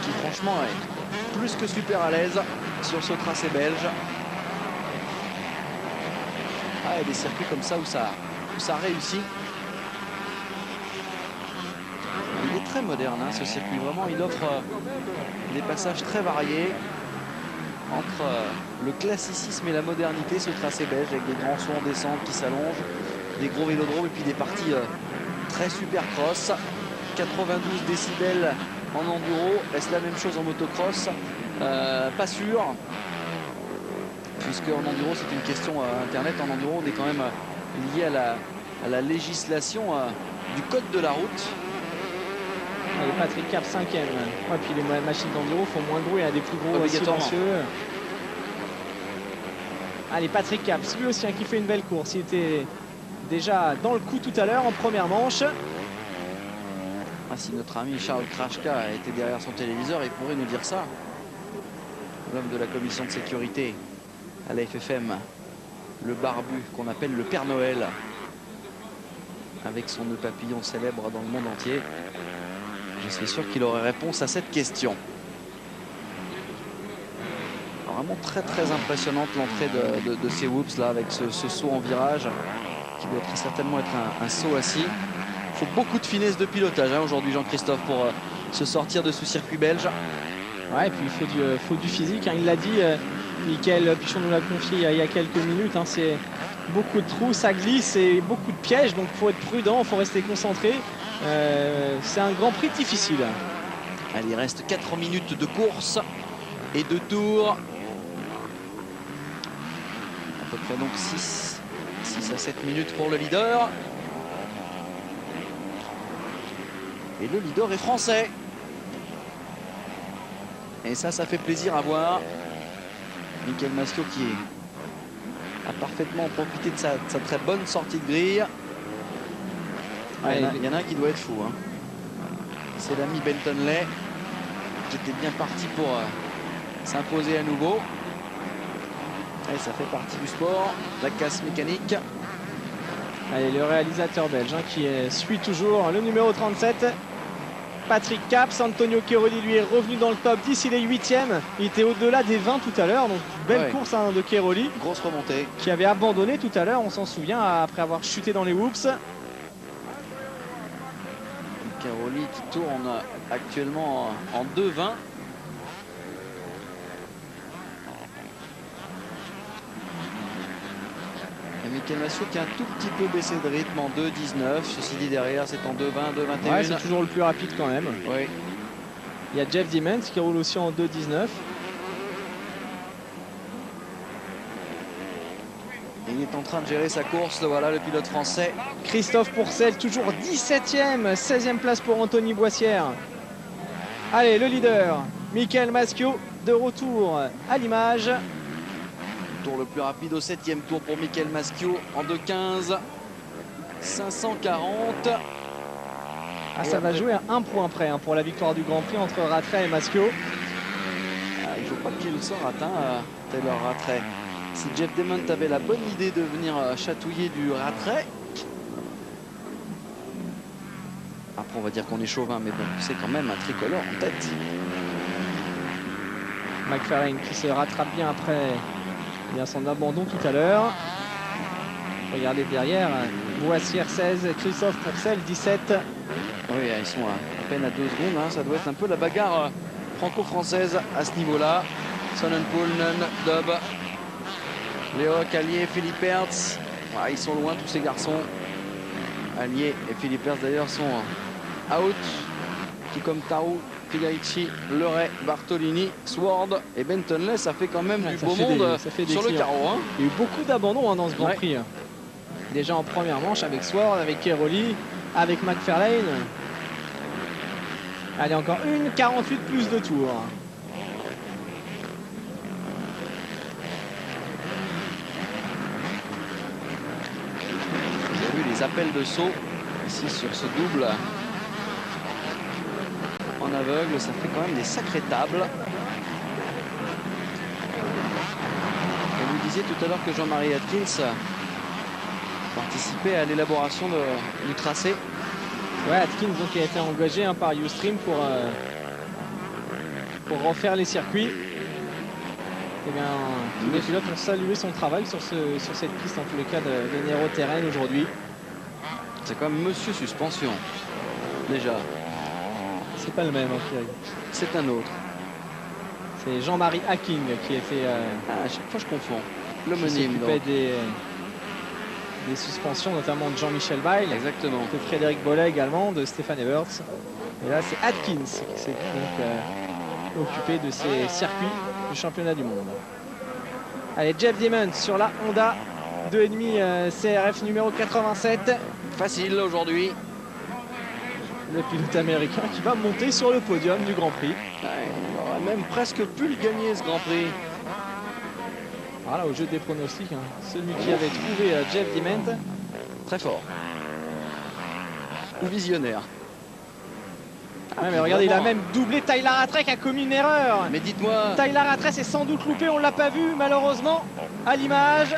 qui franchement est plus que super à l'aise sur ce tracé belge. Ah, il y a des circuits comme ça où ça réussit. Il est très moderne, hein, ce circuit. Vraiment, il offre des passages très variés entre le classicisme et la modernité, ce tracé belge, avec des grands sauts en descente qui s'allongent, des gros vélodromes et puis des parties très super cross. 92 décibels en enduro. Est-ce la même chose en motocross? Pas sûr. Puisque en enduro, c'est une question internet. En enduro, on est quand même lié à la législation du code de la route. Allez, Patrick Cap 5e. Ouais, puis les machines d'enduro font moins de bruit, il y a des plus gros silencieux. Allez, Patrick Cap, lui aussi, hein, qui fait une belle course. Il était déjà dans le coup tout à l'heure en première manche. Ah, si notre ami Charles Krashka était derrière son téléviseur, il pourrait nous dire ça. L'homme de la commission de sécurité à la FFM, le barbu qu'on appelle le Père Noël, avec son nœud papillon célèbre dans le monde entier. Je suis sûr qu'il aurait réponse à cette question. Vraiment très très impressionnante l'entrée de ces whoops là, avec ce saut en virage qui doit très certainement être un saut assis. Il faut beaucoup de finesse de pilotage hein, aujourd'hui, Jean-Christophe, pour se sortir de ce circuit belge. Ouais, et puis il faut du physique, hein. Il l'a dit, Mickaël Pichon nous l'a confié il y a quelques minutes, hein. C'est beaucoup de trous, ça glisse et beaucoup de pièges, donc il faut être prudent, il faut rester concentré. C'est un Grand Prix difficile. Allez, il reste 4 minutes de course et de tours. À peu près donc 6 à 7 minutes pour le leader. Et le leader est français. Et ça fait plaisir à voir. Michael Massiot qui a parfaitement profité de sa très bonne sortie de grille. Ouais, il y en a un qui doit être fou. Hein. C'est l'ami Bentonley qui était bien parti pour s'imposer à nouveau. Et ça fait partie du sport, la casse mécanique. Allez, le réalisateur belge qui suit toujours le numéro 37. Patrick Caps, Antonio Cairoli lui est revenu dans le top 10, il est 8e. Il était au-delà des 20 tout à l'heure, donc belle course de Cairoli. Grosse remontée. Qui avait abandonné tout à l'heure, on s'en souvient, après avoir chuté dans les whoops. Cairoli qui tourne actuellement en 2,20. Et Michael Massiot qui a un tout petit peu baissé de rythme en 2,19. Ceci dit, derrière, c'est en 2,20, 2,21. Ouais, c'est toujours le plus rapide quand même. Oui. Il y a Jeff Dimens qui roule aussi en 2,19. Il est en train de gérer sa course. Voilà le pilote français. Christophe Pourcel, toujours 17e, 16e place pour Anthony Boissière. Allez, le leader, Michael Massiot, de retour à l'image. Tour le plus rapide au 7e tour pour Michael Massiot en 2,15. 540. Ah, ça va jouer à 1 point près pour la victoire du Grand Prix entre Rattray et Massiot. Il ne faut pas qu'il se rate, Taylor Rattray. Si Jeff Demont avait la bonne idée de venir chatouiller du Rattray. Après, on va dire qu'on est chauvin, mais bon, c'est quand même un tricolore en tête. McFarlane qui se rattrape bien après son abandon tout à l'heure. Regardez derrière, Boissière 16, Christophe Pourcel 17. Oui, ils sont à peine à 2 secondes. Ça doit être un peu la bagarre franco-française à ce niveau-là. Sonnenpool, Dub, Léo Allier, Philippe Hertz. Ils sont loin tous ces garçons. Allier et Philippe Hertz d'ailleurs sont out. Tout comme Tarou, Figarici, Leray, Bartolini, Sword et Bentonley. Ça fait quand même du beau monde sur le carreau. Il y a eu beaucoup d'abandons dans ce Grand Prix. Déjà en première manche avec Sword, avec Cairoli, avec McFarlane. Allez, encore une 48 plus de tours. Vous avez vu les appels de saut ici sur ce double en aveugle, ça fait quand même des sacrées tables. Et vous disiez tout à l'heure que Jean-Marie Atkins participait à l'élaboration du tracé. Ouais, Atkins donc, qui a été engagé par Ustream pour refaire les circuits. Et bien, tous les pilotes ont salué son travail sur cette piste, en tous les cas de Nero Terrain aujourd'hui. C'est quand même Monsieur Suspension, déjà. C'est pas le même, c'est un autre. C'est Jean-Marie Hacking qui était... à chaque fois je confonds. L'homonyme. Qui s'occupait des suspensions, notamment de Jean-Michel Bail. Exactement. De Frédéric Bollet également, de Stéphane Everts. Et là, c'est Atkins qui s'est donc occupé de ces circuits du championnat du monde. Allez, Jeff Dimons sur la Honda 2,5 CRF numéro 87. Facile aujourd'hui. Le pilote américain qui va monter sur le podium du Grand Prix. Il aurait même presque pu le gagner ce Grand Prix. Voilà, au jeu des pronostics, celui qui avait trouvé Jeff Dimons. Très fort. Ou visionnaire. Mais regardez, il a même doublé Tyler Rattray qui a commis une erreur. Mais dites-moi. Tyler Rattray s'est sans doute loupé, on ne l'a pas vu malheureusement à l'image.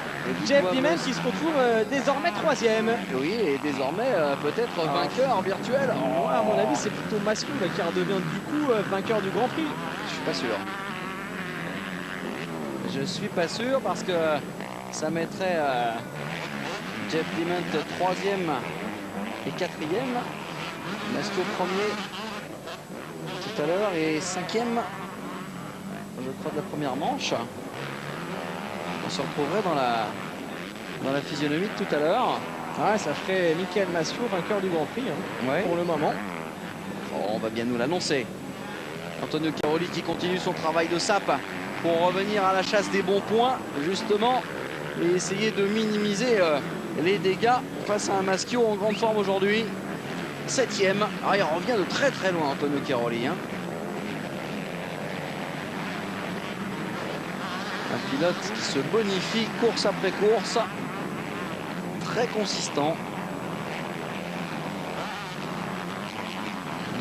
Jeff Dimons qui se retrouve désormais 3e. Oui, et désormais peut-être vainqueur virtuel. Moi, à mon avis, c'est plutôt Massiot qui redevient du coup vainqueur du Grand Prix. Je suis pas sûr. Je suis pas sûr parce que ça mettrait Jeff Dimons 3e et 4e. Massiot 1er tout à l'heure et 5e, je crois, de la première manche. On se retrouverait dans la physionomie de tout à l'heure. Ouais, ça ferait Michael Massiot vainqueur du Grand Prix pour le moment. On va bien nous l'annoncer. Antonio Cairoli qui continue son travail de sape pour revenir à la chasse des bons points justement et essayer de minimiser les dégâts face à un Massiot en grande forme aujourd'hui. 7e. Alors il revient de très très loin, Antonio Cairoli. Un pilote qui se bonifie course après course. Très consistant.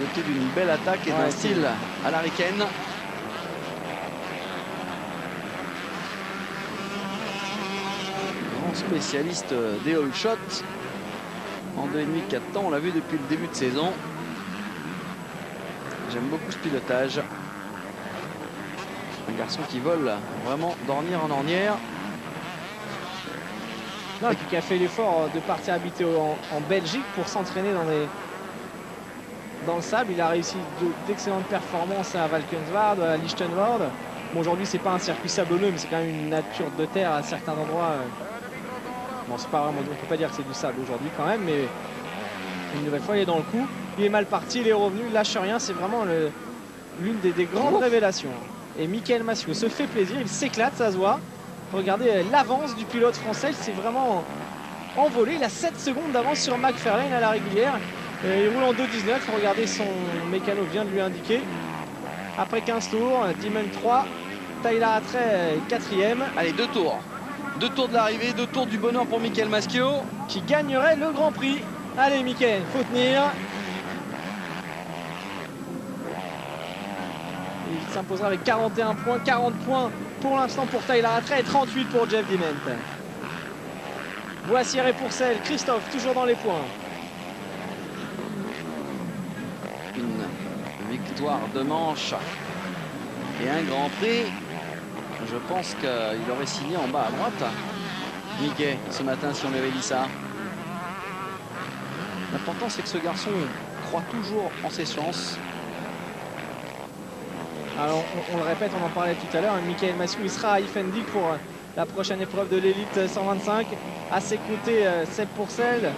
Doté d'une belle attaque et d'un style à l'américaine. Grand spécialiste des all shots. En 2,5, 4 temps, on l'a vu depuis le début de saison. J'aime beaucoup ce pilotage. Un garçon qui vole vraiment d'ornière en ornière. Non, et puis qui a fait l'effort de partir habiter en Belgique pour s'entraîner dans le sable. Il a réussi d'excellentes performances à Valkenswaard, à Lichtenvoorde. Bon, aujourd'hui, c'est pas un circuit sablonneux, mais c'est quand même une nature de terre à certains endroits. Bon, c'est pas vraiment, on peut pas dire que c'est du sable aujourd'hui quand même, mais une nouvelle fois, il est dans le coup. Il est mal parti, il est revenu, il lâche rien. C'est vraiment l'une des grandes révélations. Et Michael Massiot se fait plaisir, il s'éclate, ça se voit. Regardez l'avance du pilote français, c'est vraiment envolé. Il a 7 secondes d'avance sur McFarlane à la régulière. Il roule en 2,19. Regardez, son mécano vient de lui indiquer. Après 15 tours, Dimon 3, Tyler Rattray 4e. Allez, 2 tours. 2 tours de l'arrivée, 2 tours du bonheur pour Michael Massiot. Qui gagnerait le Grand Prix. Allez, Michael, faut tenir. Il s'imposera avec 41 points, 40 points pour l'instant pour Tyler Rattray et 38 pour Jeff Diment. Voici et Pourcel, Christophe toujours dans les points. Une victoire de manche et un Grand Prix. Je pense qu'il aurait signé en bas à droite, Mickey, ce matin, si on lui avait dit ça. L'important, c'est que ce garçon croit toujours en ses chances. Alors, on le répète, on en parlait tout à l'heure, Michael Massiot, il sera à Ifendig pour la prochaine épreuve de l'élite 125. À ses côtés, Seb Pourcel,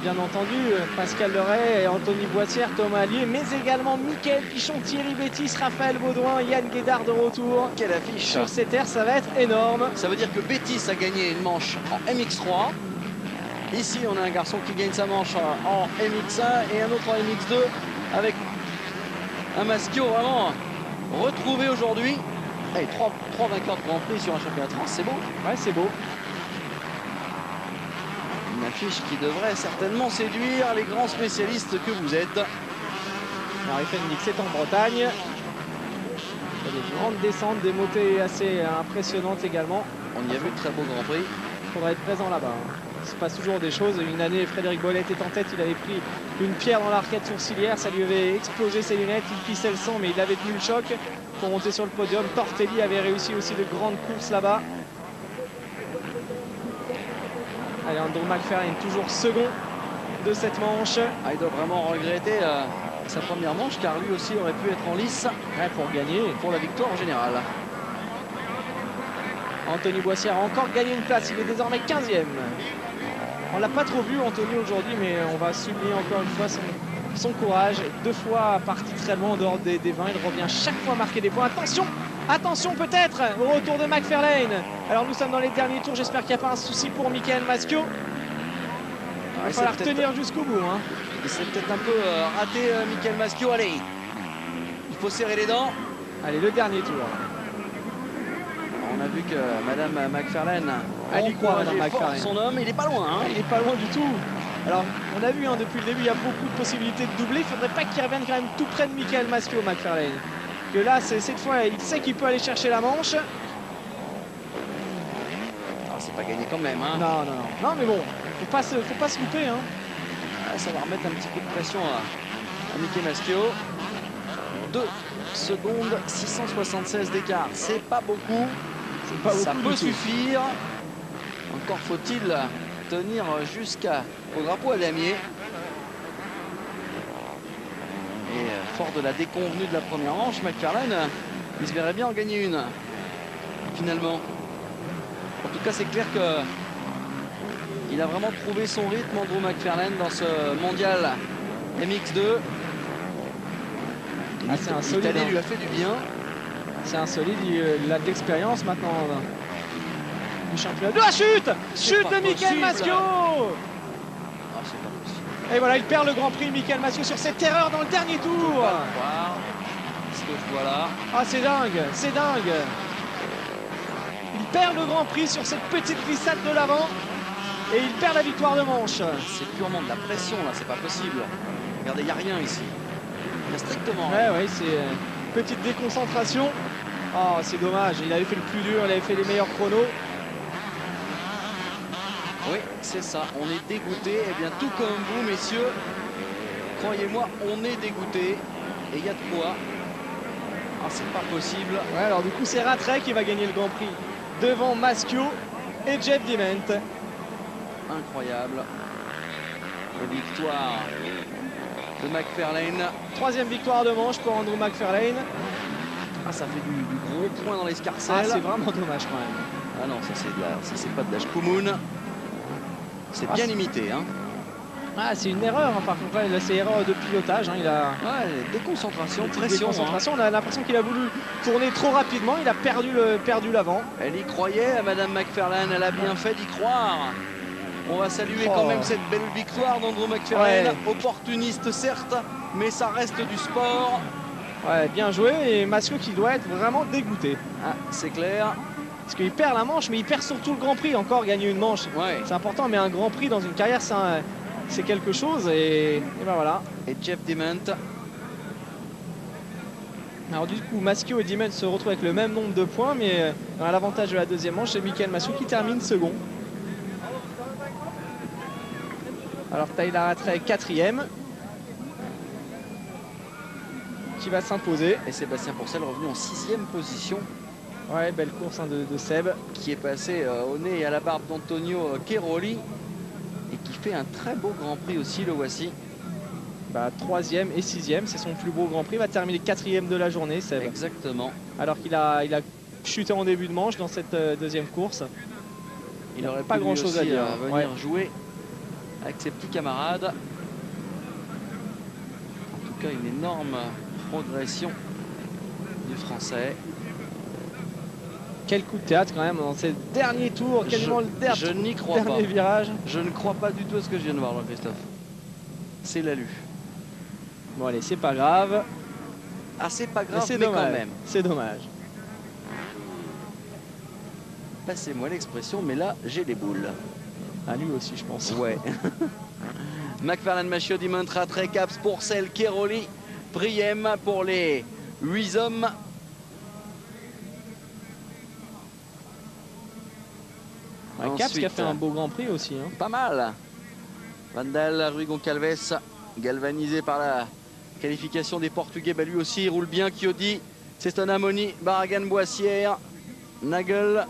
bien entendu, Pascal Leray, Anthony Boissière, Thomas Allier, mais également Michael Pichon, Thierry Bétis, Raphaël Baudouin, Yann Guédard de retour. Quelle affiche! Sur ces terres, ça va être énorme. Ça veut dire que Bétis a gagné une manche en MX3. Ici, on a un garçon qui gagne sa manche en MX1 et un autre en MX2 avec un Massiot vraiment retrouvé aujourd'hui. Hey, 3 vainqueurs de Grand Prix sur un championnat de France, c'est beau. Ouais, c'est beau. Une affiche qui devrait certainement séduire les grands spécialistes que vous êtes. Alors, Ifendig, c'est en Bretagne. Il y a des grandes descentes, des montées assez impressionnantes également. On y a vu de très beaux Grand Prix. Il faudra être présent là-bas. Il se passe toujours des choses. Une année, Frédéric Bollet était en tête. Il avait pris une pierre dans l'arcade sourcilière. Ça lui avait explosé ses lunettes. Il pissait le sang, mais il avait tenu le choc pour monter sur le podium. Tortelli avait réussi aussi de grandes courses là-bas. Allez, Andrew McFarlane toujours second de cette manche. Ah, il doit vraiment regretter sa première manche, car lui aussi aurait pu être en lice pour gagner, pour la victoire en général. Anthony Boissière a encore gagné une place. Il est désormais 15e. On l'a pas trop vu, Anthony, aujourd'hui, mais on va souligner encore une fois son courage. 2 fois parti très loin en dehors des 20. Il revient chaque fois marquer des points. Attention, attention peut-être au retour de McFarlane. Alors nous sommes dans les derniers tours. J'espère qu'il n'y a pas un souci pour Michael Massiot. Il va falloir tenir jusqu'au bout. Hein. Il s'est peut-être un peu raté, Michael Massiot. Allez, il faut serrer les dents. Allez, le dernier tour. On a vu que Madame McFarlane a encouragé son homme. Il n'est pas loin. Hein. Il n'est pas loin du tout. Alors, on a vu depuis le début, il y a beaucoup de possibilités de doubler. Il ne faudrait pas qu'il revienne quand même tout près de Michael Massiot, McFarlane. Que là, cette fois, il sait qu'il peut aller chercher la manche. C'est pas gagné quand même. Hein. Non, mais bon, faut pas se louper. Hein. Ah, ça va remettre un petit coup de pression à Michael Massiot. 2 secondes 676 d'écart. C'est pas beaucoup. Ça peut suffire. Encore faut-il tenir jusqu'au drapeau à damier. Et fort de la déconvenue de la première manche, McFarlane, il se verrait bien en gagner une. Finalement. En tout cas, c'est clair que il a vraiment trouvé son rythme, Andrew McFarlane, dans ce mondial MX2. C'est insolite. L'Italie lui a fait du bien. C'est insolite, il a de l'expérience maintenant du championnat. De la chute de Michael Massiot. C'est pas possible. Et voilà, il perd le Grand Prix, Michael Massiot, sur cette erreur dans le dernier tour. Ce que je vois là. Ah, c'est dingue, c'est dingue. Il perd le Grand Prix sur cette petite glissade de l'avant. Et il perd la victoire de manche. C'est purement de la pression là, c'est pas possible. Regardez, il n'y a rien ici. Il y a strictement rien. Ouais, c'est une petite déconcentration. Oh, c'est dommage, il avait fait le plus dur, il avait fait les meilleurs chronos. Oui, c'est ça, on est dégoûté. Eh bien, tout comme vous, messieurs, croyez-moi, on est dégoûté. Et il y a de quoi. Ah, c'est pas possible. Ouais, alors du coup, c'est Rattray qui va gagner le Grand Prix devant Maschio et Jeff Dement. Incroyable. La victoire de McFarlane. 3e victoire de manche pour Andrew McFarlane. Ah, ça fait du gros point dans l'escarcelle. Ah, c'est vraiment dommage quand même. Ah non, ça c'est pas de la Shkumun. C'est bien limité. Hein. Ah, c'est une erreur, hein, par contre, là, c'est erreur de pilotage. Hein, il a Ouais, déconcentration, pression. déconcentration. On a l'impression qu'il a voulu tourner trop rapidement. Il a perdu l'avant. Elle y croyait, Madame McFarlane. Elle a bien fait d'y croire. On va saluer quand même cette belle victoire d'Andrew McFarlane. Ouais. Opportuniste, certes, mais ça reste du sport. Ouais, bien joué. Et Maschio qui doit être vraiment dégoûté. Ah, c'est clair. Parce qu'il perd la manche, mais il perd surtout le Grand Prix. Encore gagner une manche, Ouais. c'est important. Mais un Grand Prix dans une carrière, c'est quelque chose. Et ben voilà. Et Jeff Dement. Alors du coup, Maschio et Dement se retrouvent avec le même nombre de points, mais dans l'avantage de la deuxième manche, c'est Michael Maschio qui termine second. Alors Tyler Rattray 4e, qui va s'imposer. Et Sébastien Pourcel revenu en 6e position, Ouais, belle course hein, de Seb. qui est passé au nez et à la barbe d'Antonio Cheroli et qui fait un très beau Grand Prix aussi, le voici. 3e et 6e, c'est son plus beau Grand Prix. Il va terminer 4e de la journée, Seb. Exactement. Alors qu'il a chuté en début de manche dans cette deuxième course. Il n'aurait pas grand-chose à dire. venir Ouais. jouer avec ses petits camarades. En tout cas, une énorme progression du Français. Quel coup de théâtre quand même dans ces derniers tours, quasiment le Je n'y crois pas. dernier virage. Je ne crois pas du tout à ce que je viens de voir, Jean-Christophe. C'est l'alu. Bon allez, c'est pas grave. Ah, c'est pas grave, C'est mais dommage. quand même. C'est dommage. Passez-moi l'expression, mais là, j'ai les boules. À lui aussi, je pense. Ouais. McFarlane, Maschio, Dement, Rattray, Caps, Pourcel, Cheroli, Priem pour les 8 hommes. Caps qui a Ensuite, fait un beau Grand Prix aussi. Hein. pas mal. Vandal, Rui Goncalves, galvanisé par la qualification des Portugais. Bah, lui aussi, il roule bien. Chiodi, Ceston Amoni, Barragan Boissière, Nagel,